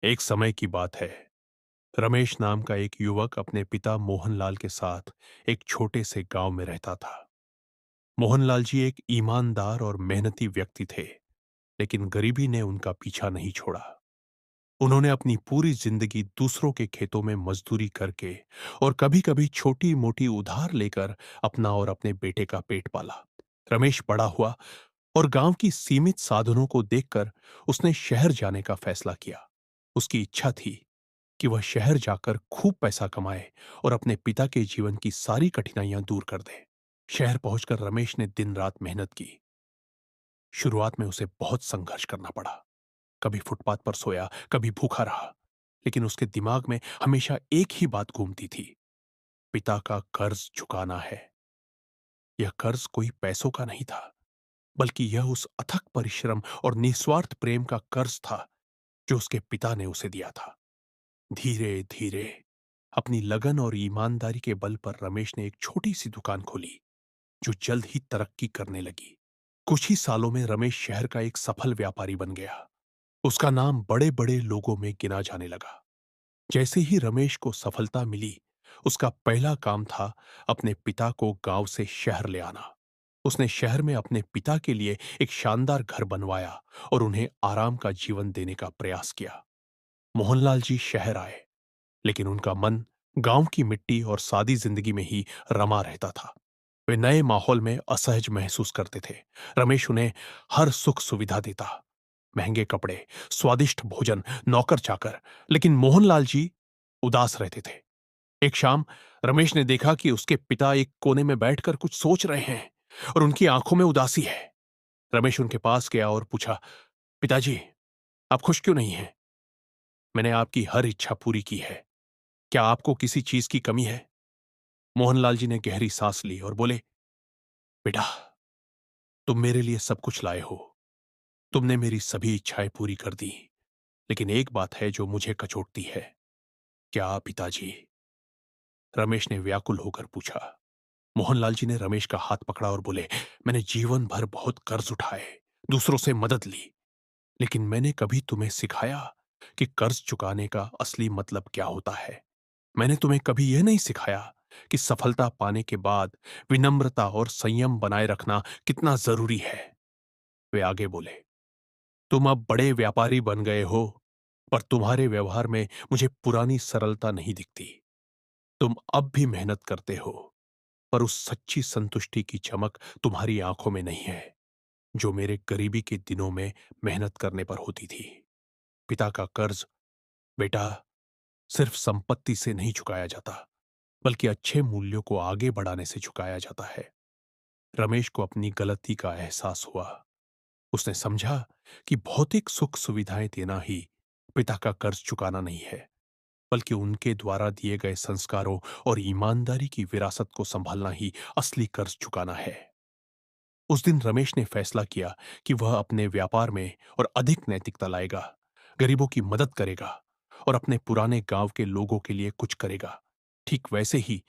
एक समय की बात है। रमेश नाम का एक युवक अपने पिता मोहनलाल के साथ एक छोटे से गांव में रहता था। मोहनलाल जी एक ईमानदार और मेहनती व्यक्ति थे, लेकिन गरीबी ने उनका पीछा नहीं छोड़ा। उन्होंने अपनी पूरी जिंदगी दूसरों के खेतों में मजदूरी करके और कभी-कभी छोटी-मोटी उधार लेकर अपना और अपने बेटे का पेट पाला। रमेश बड़ा हुआ और गांव की सीमित साधनों को देखकर उसने शहर जाने का फैसला किया। उसकी इच्छा थी कि वह शहर जाकर खूब पैसा कमाए और अपने पिता के जीवन की सारी कठिनाइयां दूर कर दे। शहर पहुंचकर रमेश ने दिन रात मेहनत की। शुरुआत में उसे बहुत संघर्ष करना पड़ा। कभी फुटपाथ पर सोया, कभी भूखा रहा, लेकिन उसके दिमाग में हमेशा एक ही बात घूमती थी, पिता का कर्ज चुकाना है। यह कर्ज कोई पैसों का नहीं था, बल्कि यह उस अथक परिश्रम और निस्वार्थ प्रेम का कर्ज था जो उसके पिता ने उसे दिया था। धीरे धीरे अपनी लगन और ईमानदारी के बल पर रमेश ने एक छोटी सी दुकान खोली, जो जल्द ही तरक्की करने लगी। कुछ ही सालों में रमेश शहर का एक सफल व्यापारी बन गया। उसका नाम बड़े बड़े लोगों में गिना जाने लगा। जैसे ही रमेश को सफलता मिली, उसका पहला काम था अपने पिता को गांव से शहर ले आना। उसने शहर में अपने पिता के लिए एक शानदार घर बनवाया और उन्हें आराम का जीवन देने का प्रयास किया। मोहनलाल जी शहर आए, लेकिन उनका मन गांव की मिट्टी और सादी जिंदगी में ही रमा रहता था। वे नए माहौल में असहज महसूस करते थे। रमेश उन्हें हर सुख सुविधा देता, महंगे कपड़े, स्वादिष्ट भोजन, नौकर चाकर, लेकिन मोहनलाल जी उदास रहते थे। एक शाम रमेश ने देखा कि उसके पिता एक कोने में बैठकर कुछ सोच रहे हैं और उनकी आंखों में उदासी है। रमेश उनके पास गया और पूछा, पिताजी, आप खुश क्यों नहीं हैं? मैंने आपकी हर इच्छा पूरी की है। क्या आपको किसी चीज की कमी है? मोहनलाल जी ने गहरी सांस ली और बोले, बेटा, तुम मेरे लिए सब कुछ लाए हो। तुमने मेरी सभी इच्छाएं पूरी कर दी, लेकिन एक बात है जो मुझे कचोटती है। क्या पिताजी? रमेश ने व्याकुल होकर पूछा। मोहनलाल जी ने रमेश का हाथ पकड़ा और बोले, मैंने जीवन भर बहुत कर्ज उठाए, दूसरों से मदद ली, लेकिन मैंने कभी तुम्हें सिखाया कि कर्ज चुकाने का असली मतलब क्या होता है? मैंने तुम्हें कभी यह नहीं सिखाया कि सफलता पाने के बाद विनम्रता और संयम बनाए रखना कितना जरूरी है? वे आगे बोले, तुम अब बड़े व्यापारी बन गए हो, पर तुम्हारे व्यवहार में मुझे पुरानी सरलता नहीं दिखती। तुम अब भी मेहनत करते हो, पर उस सच्ची संतुष्टि की चमक तुम्हारी आंखों में नहीं है, जो मेरे गरीबी के दिनों में मेहनत करने पर होती थी। पिता का कर्ज, बेटा, सिर्फ संपत्ति से नहीं चुकाया जाता, बल्कि अच्छे मूल्यों को आगे बढ़ाने से चुकाया जाता है। रमेश को अपनी गलती का एहसास हुआ। उसने समझा कि भौतिक सुख सुविधाएं देना ही पिता का कर्ज चुकाना नहीं है, बल्कि उनके द्वारा दिए गए संस्कारों और ईमानदारी की विरासत को संभालना ही असली कर्ज चुकाना है। उस दिन रमेश ने फैसला किया कि वह अपने व्यापार में और अधिक नैतिकता लाएगा, गरीबों की मदद करेगा और अपने पुराने गांव के लोगों के लिए कुछ करेगा, ठीक वैसे ही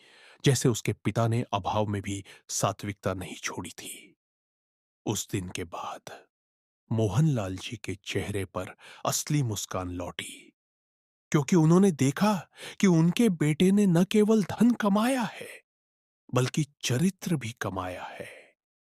जैसे उसके पिता ने अभाव में भी सात्विकता नहीं छोड़ी थी। उस दिन के बाद मोहनलाल जी के चेहरे पर असली मुस्कान लौटी, क्योंकि उन्होंने देखा कि उनके बेटे ने न केवल धन कमाया है, बल्कि चरित्र भी कमाया है।